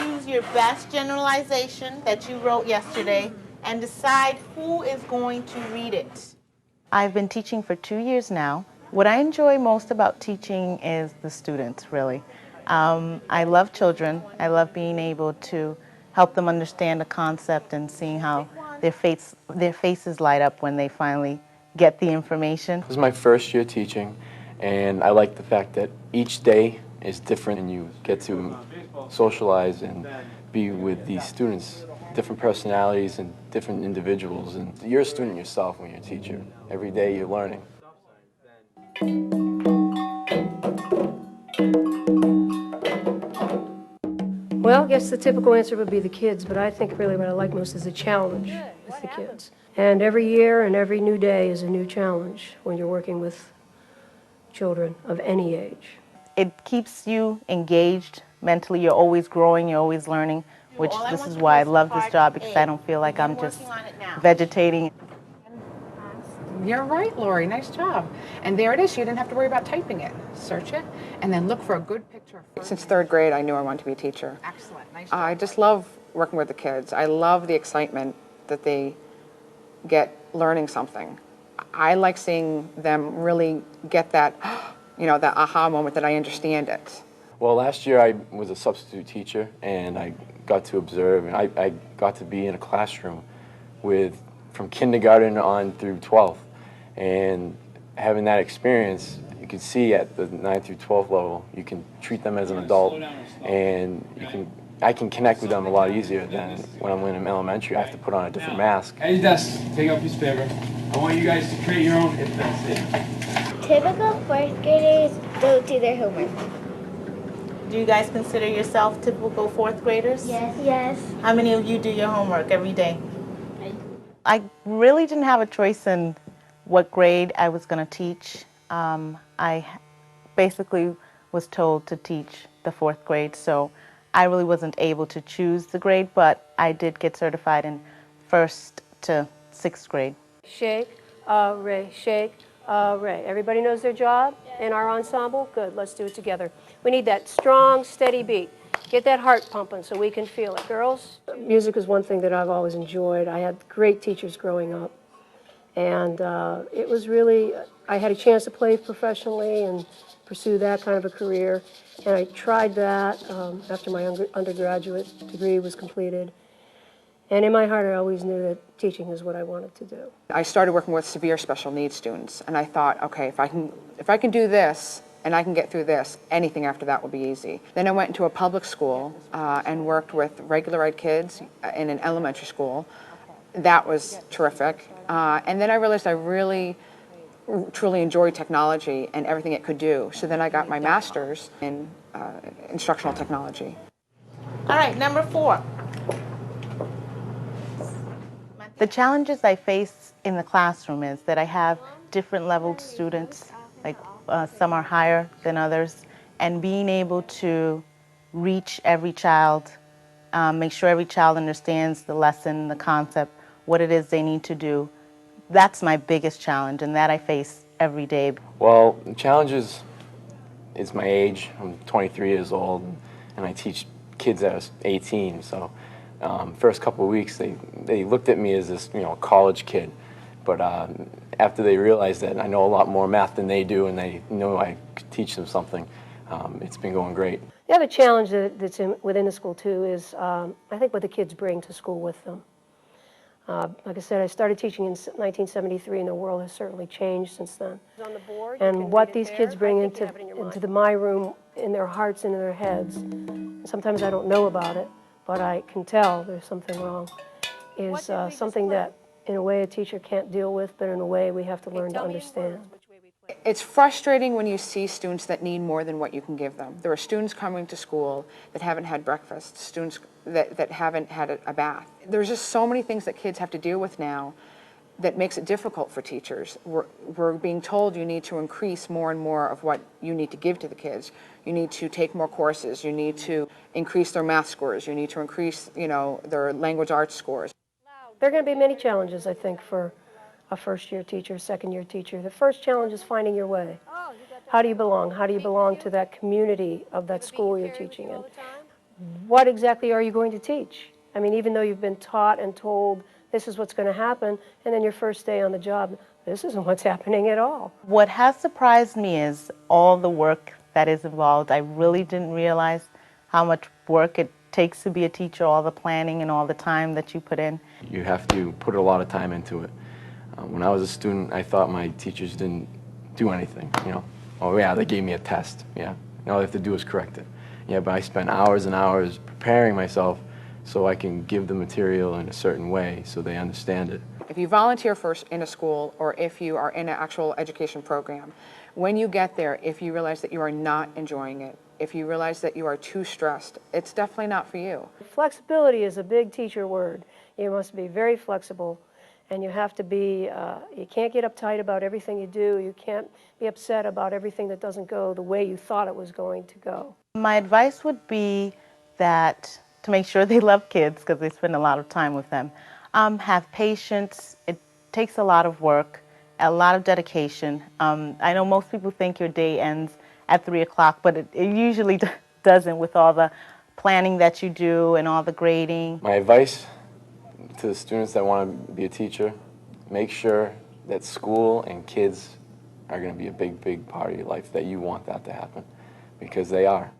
choose your best generalization that you wrote yesterday and decide who is going to read it. I've been teaching for 2 years now. What I enjoy most about teaching is the students, really. I love children. I love being able to help them understand a concept and seeing how their faces light up when they finally get the information. This is my first year teaching, and I like the fact that each day is different and you get to socialize and be with these students, different personalities and different individuals. And you're a student yourself when you're a teacher. Every day you're learning. Well, I guess the typical answer would be the kids, but I think really what I like most is the challenge with the kids. And every year and every new day is a new challenge when you're working with children of any age. It keeps you engaged mentally. You're always growing, you're always learning, which this is why I love this job, because I don't feel like I'm just vegetating. You're right, Lori. Nice job. And there it is. You didn't have to worry about typing it. Search it, and then look for a good picture. Since third grade, I knew I wanted to be a teacher. Excellent. Nice job. I just love working with the kids. I love the excitement that they get learning something. I like seeing them really get that, that aha moment that I understand it. Well, last year I was a substitute teacher, and I got to observe, and I got to be in a classroom from kindergarten on through 12th. And having that experience, you can see at the 9th through 12th level, you can treat them as an adult, and I can connect with them a lot easier than when I'm in elementary. I have to put on a different mask. At your desk, take out a piece of paper. I want you guys to create your own if that's it. Typical fourth graders don't do their homework. Do you guys consider yourself typical fourth graders? Yes. Yes. How many of you do your homework every day? I really didn't have a choice in what grade I was going to teach. I basically was told to teach the fourth grade, so I really wasn't able to choose the grade, but I did get certified in first to sixth grade. Shake, ray, shake, ray. Everybody knows their job in our ensemble? Good, let's do it together. We need that strong, steady beat. Get that heart pumping so we can feel it. Girls, music is one thing that I've always enjoyed. I had great teachers growing up. And it was really, I had a chance to play professionally and pursue that kind of a career. And I tried that after my undergraduate degree was completed. And in my heart, I always knew that teaching is what I wanted to do. I started working with severe special needs students, and I thought, okay, if I can do this, and I can get through this, anything after that will be easy. Then I went into a public school and worked with regular ed kids in an elementary school. That was terrific. And then I realized I really, truly enjoyed technology and everything it could do. So then I got my master's in instructional technology. All right, number 4. The challenges I face in the classroom is that I have different leveled students, like some are higher than others, and being able to reach every child, make sure every child understands the lesson, the concept, what it is they need to do. That's my biggest challenge, and that I face every day. Well, the challenge is my age. I'm 23 years old, and I teach kids that are 18. So, first couple of weeks, they looked at me as this, college kid. But after they realized that I know a lot more math than they do, and they know I could teach them something, it's been going great. The other challenge that's within the school, too, is I think what the kids bring to school with them. Like I said, I started teaching in 1973, and the world has certainly changed since then. And what these kids bring into my room, in their hearts and in their heads, and sometimes I don't know about it, but I can tell there's something wrong, is something that, in a way, a teacher can't deal with, but in a way we have to learn to understand. It's frustrating when you see students that need more than what you can give them. There are students coming to school that haven't had breakfast, students that haven't had a bath. There's just so many things that kids have to deal with now that makes it difficult for teachers. We're being told you need to increase more and more of what you need to give to the kids. You need to take more courses. You need to increase their math scores. You need to increase, their language arts scores. There are going to be many challenges, I think, for a first-year teacher, second-year teacher. The first challenge is finding your way. How do you belong? How do you belong to that community of that school you're teaching in? what exactly are you going to teach? I mean, even though you've been taught and told this is what's going to happen, and then your first day on the job, this isn't what's happening at all. What has surprised me is all the work that is involved. I really didn't realize how much work it takes to be a teacher, all the planning and all the time that you put in. You have to put a lot of time into it. When I was a student, I thought my teachers didn't do anything, you know. Oh yeah, they gave me a test, yeah. All they have to do is correct it. Yeah, but I spent hours and hours preparing myself so I can give the material in a certain way so they understand it. If you volunteer first in a school or if you are in an actual education program, when you get there, if you realize that you are not enjoying it, if you realize that you are too stressed, it's definitely not for you. Flexibility is a big teacher word. You must be very flexible, and you have to be, you can't get uptight about everything you do. You can't be upset about everything that doesn't go the way you thought it was going to go. My advice would be that to make sure they love kids, because they spend a lot of time with them. Have patience. It takes a lot of work, a lot of dedication. I know most people think your day ends at 3 o'clock, but it usually doesn't with all the planning that you do and all the grading. My advice to the students that want to be a teacher, make sure that school and kids are going to be a big, big part of your life, that you want that to happen, because they are.